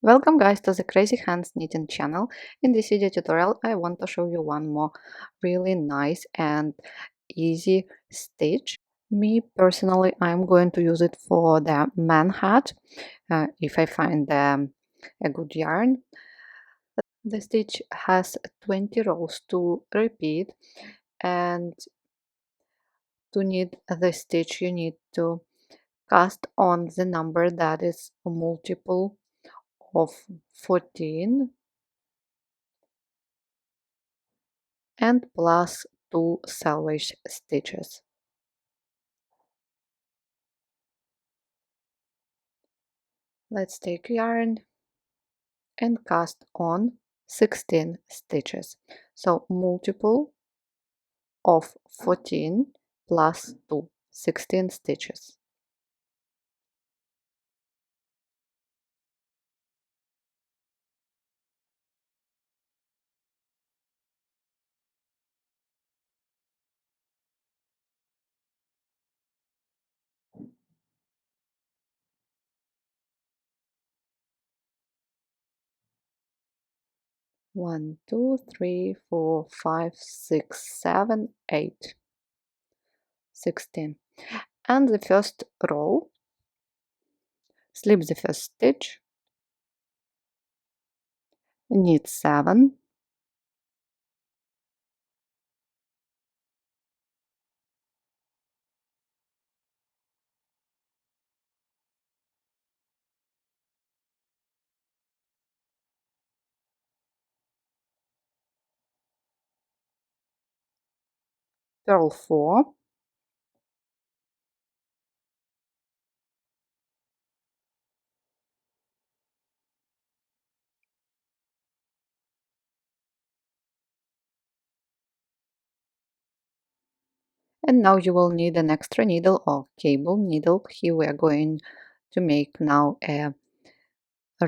Welcome guys to the Crazy Hands Knitting channel. In this video tutorial I want to show you one more really nice and easy stitch. Me personally, I'm going to use it for the man hat if I find a good yarn. The stitch has 20 rows to repeat, and to knit the stitch you need to cast on the number that is a multiple of 14 and plus 2 selvage stitches. Let's take yarn and cast on 16 stitches. So multiple of 14 plus 2, 16 stitches. One, 2, 3, 4, 5, 6, 7, 8, 16. And the first row, slip the first stitch, knit 7, purl 4, and now you will need an extra needle or cable needle. Here we are going to make now a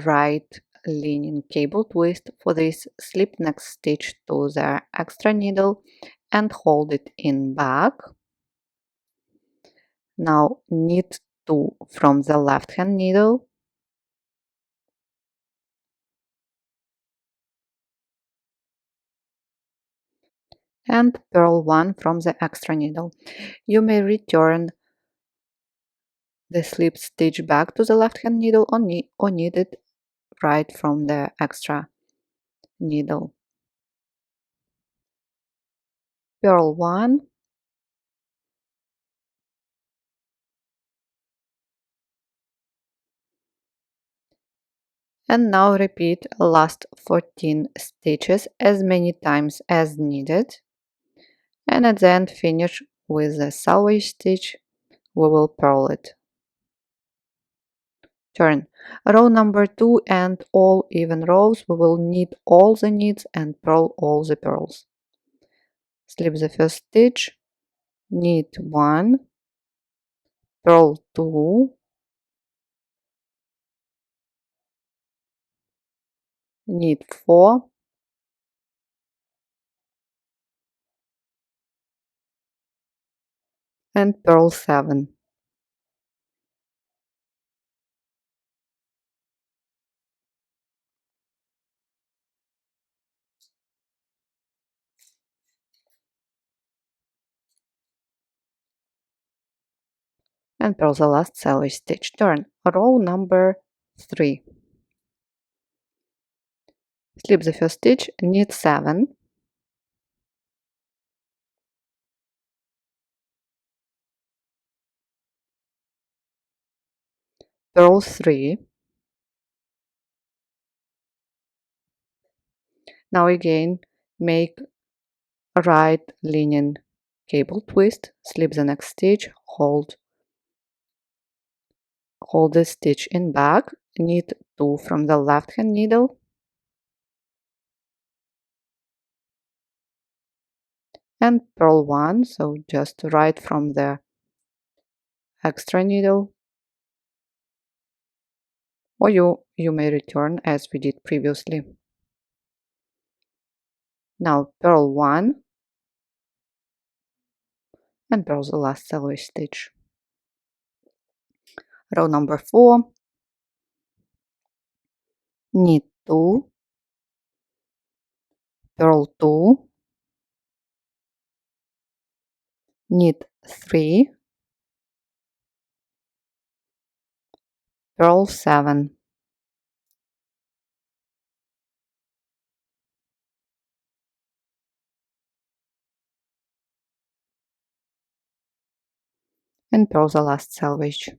right leaning cable twist. For this, slip next stitch to the extra needle and hold it in back. Now knit 2 from the left hand needle and purl 1 from the extra needle. You may return the slip stitch back to the left hand needle or knit it right from the extra needle. Purl 1 and now repeat last 14 stitches as many times as needed, and at the end finish with the selvage stitch. We will purl it. Turn row number 2 and all even rows. We will knit all the knits and purl all the purls. Slip the first stitch, knit 1, purl 2, knit 4, and purl 7. And purl the last selvage stitch. Turn row number 3. Slip the first stitch, knit 7, purl 3. Now again make a right leaning cable twist, slip the next stitch, hold the stitch in back, knit 2 from the left hand needle and purl 1, so just right from the extra needle, or you may return as we did previously. Now purl 1 and purl the last selvage stitch. Row number 4, knit 2, purl 2, knit 3, purl 7. And purl the last selvage.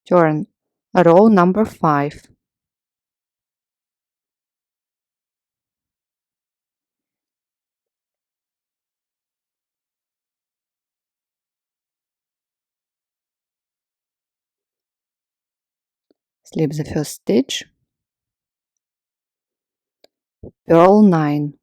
Turn row number 5. Slip the first stitch, purl 9.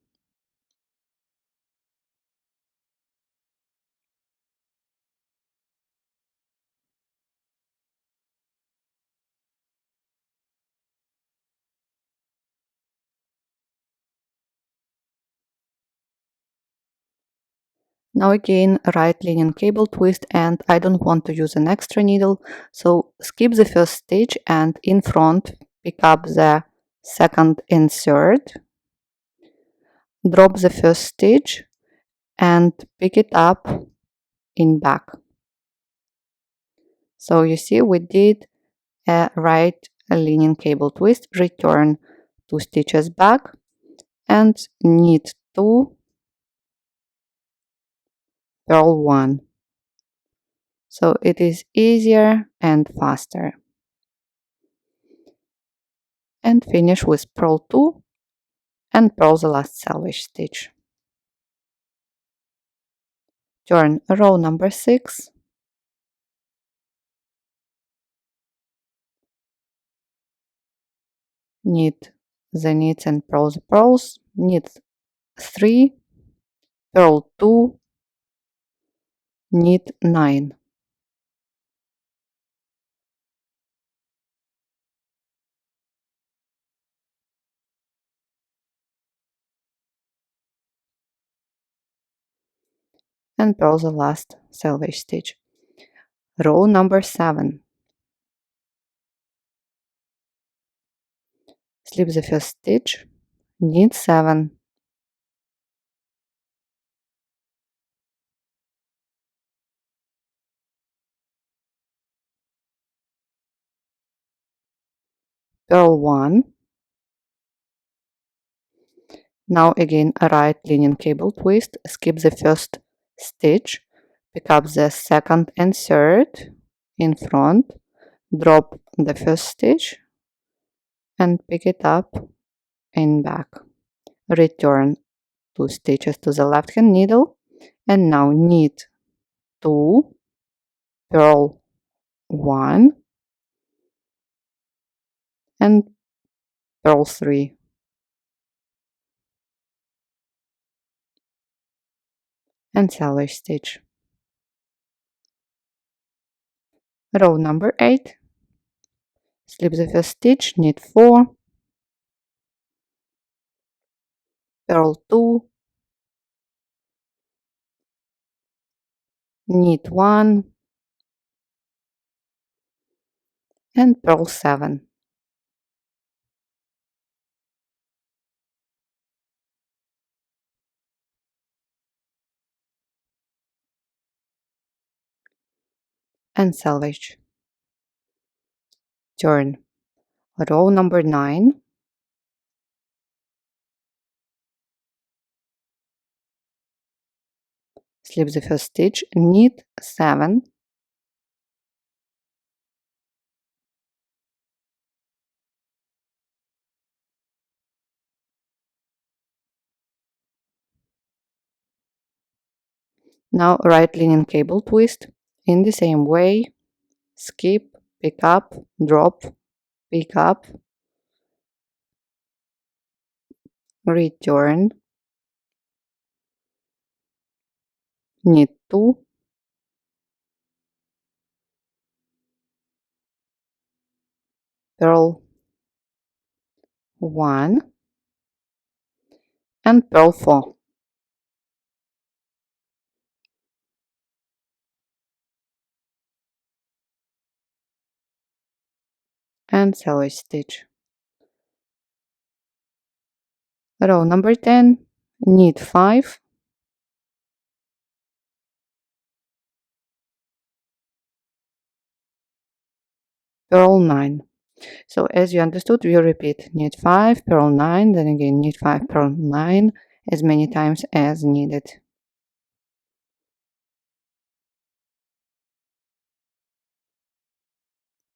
Now again, right linen cable twist, and I don't want to use an extra needle, so skip the first stitch and in front pick up the second and third, drop the first stitch and pick it up in back. So you see we did a right linen cable twist, return 2 stitches back and knit 2, purl 1. So it is easier and faster. And finish with purl 2 and purl the last selvage stitch. Turn row number 6, knit the knits and purl the purls, knit 3, purl 2, knit 9. And purl the last selvage stitch. Row number 7. Slip the first stitch, knit 7, purl 1. Now again a right linen cable twist, skip the first stitch, pick up the second and third in front, drop the first stitch and pick it up in back. Return 2 stitches to the left hand needle and now knit 2, purl 1 and purl 3 and selvage stitch. Row number 8, slip the first stitch, knit 4, purl 2, knit 1 and purl 7. And selvage. Turn row number 9, slip the first stitch, knit 7, now right linen cable twist in the same way, skip, pick up, drop, pick up, return, knit 2, purl 1 and purl 4. and selvage stitch. Row number 10, knit 5, purl 9. So as you understood, we repeat knit 5, purl 9, then again knit 5, purl 9 as many times as needed.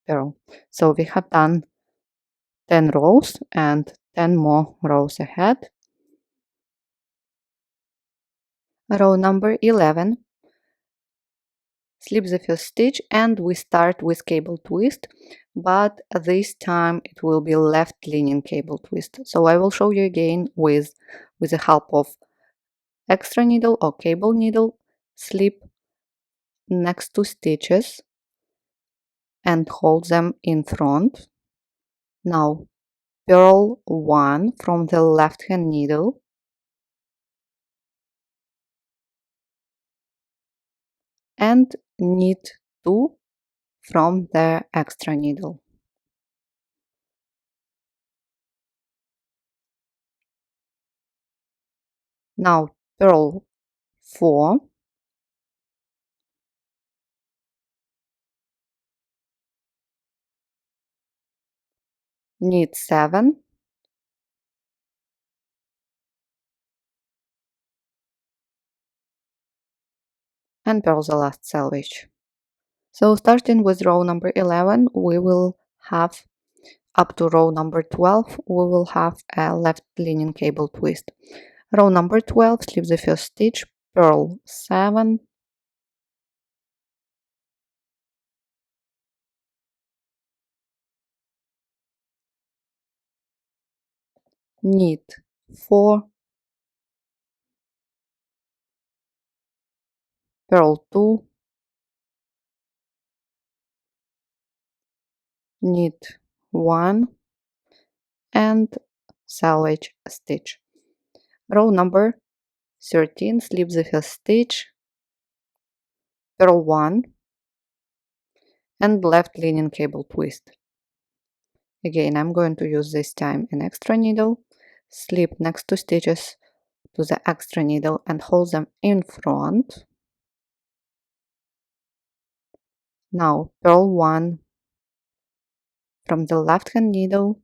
Purl. So we have done 10 rows and 10 more rows ahead. Row number 11, slip the first stitch and we start with cable twist, but this time it will be left leaning cable twist. So I will show you again with the help of extra needle or cable needle, slip next to stitches and hold them in front. Now purl 1 from the left hand needle and knit 2 from the extra needle. Now purl 4, knit 7, and purl the last selvage. So starting with row number 11, we will have up to row number 12, we will have a left leaning cable twist. Row number 12, slip the first stitch, purl 7, knit 4, purl 2, knit 1, and selvage stitch. Row number 13, slip the first stitch, purl 1, and left leaning cable twist. Again, I'm going to use this time an extra needle, slip next to stitches to the extra needle and hold them in front. Now purl 1 from the left hand needle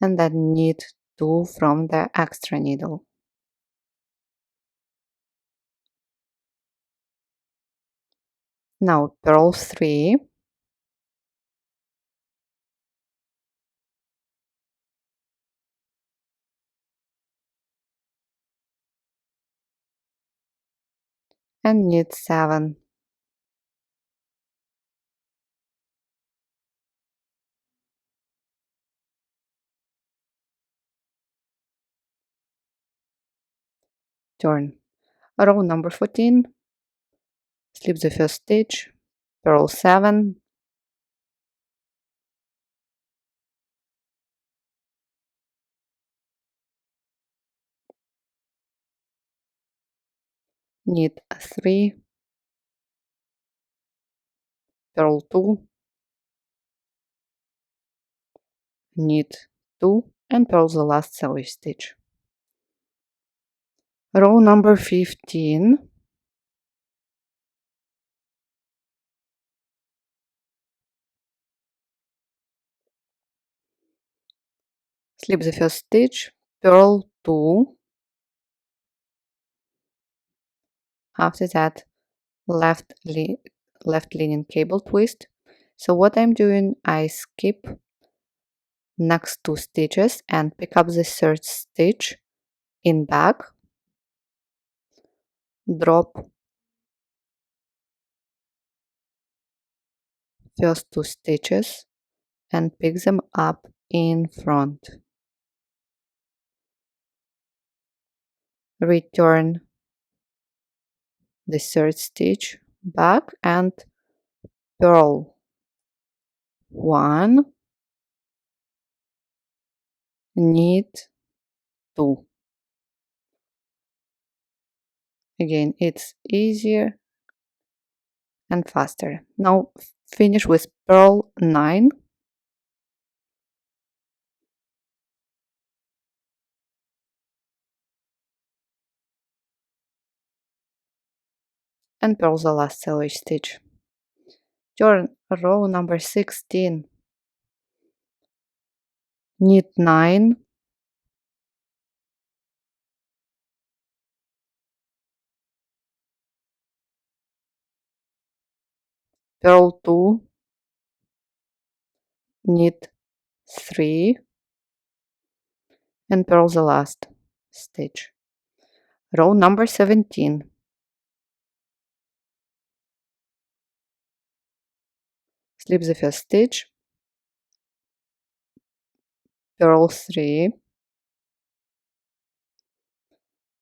and then knit 2 from the extra needle. Now purl 3, and knit 7. Turn. Row number 14, slip the first stitch, purl 7, knit 3, purl 2, knit 2, and purl the last selvage stitch. Row number 15, slip the first stitch, purl 2, after that left leaning cable twist. So what I'm doing, I skip next 2 stitches and pick up the third stitch in back, drop first 2 stitches and pick them up in front. Return the third stitch back and purl 1, knit 2. Again, it's easier and faster. Now finish with purl 9 and purl the last selvage stitch. Turn row number 16, knit 9, purl 2, knit 3, and purl the last stitch. Row number 17, slip the first stitch, purl 3,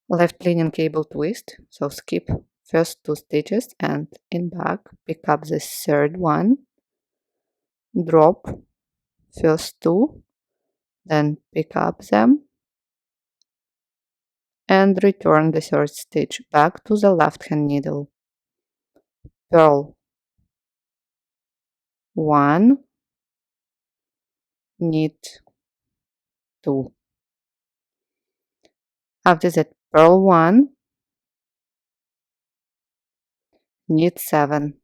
left lining cable twist, so skip first 2 stitches and in back pick up the third one, drop first 2, then pick up them and return the third stitch back to the left hand needle. Purl 1, knit 2. After that, purl 1, knit 7.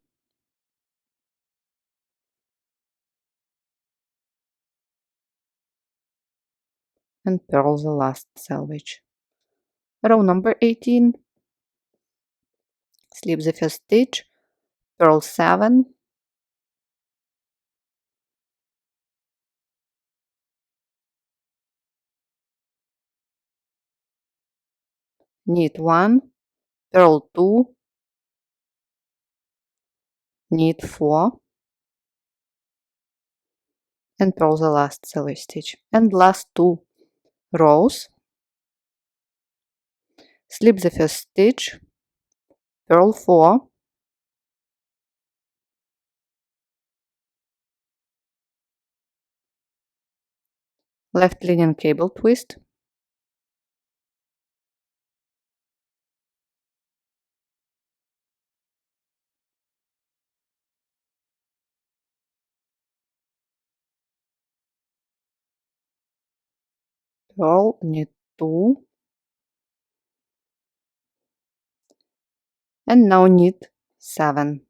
And purl the last selvage. Row number 18, slip the first stitch, purl 7, knit 1, purl 2, knit 4, and purl the last selvage stitch. And last 2 rows, slip the first stitch, purl 4, left lining cable twist, purl, knit 2, and now knit 7.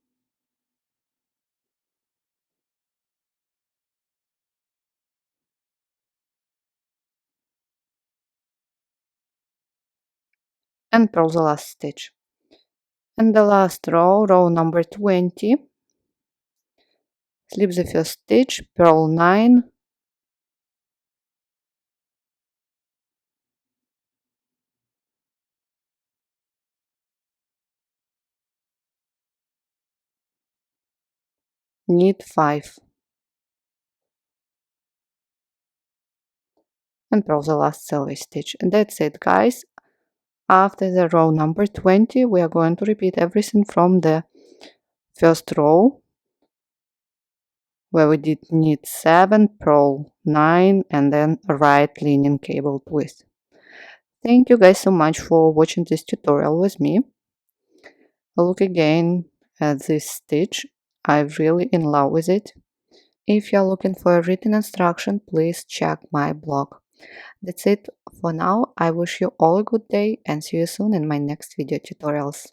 And purl the last stitch. And the last row, row number 20, slip the first stitch, purl 9, knit 5, and purl the last selvage stitch. And that's it, guys. After the row number 20, we are going to repeat everything from the first row, where we did knit 7, purl 9, and then right lining cable twist. Thank you guys so much for watching this tutorial with me. Look again at this stitch. I'm really in love with it. If you're looking for a written instruction, please check my blog. That's it for now. I wish you all a good day and see you soon in my next video tutorials.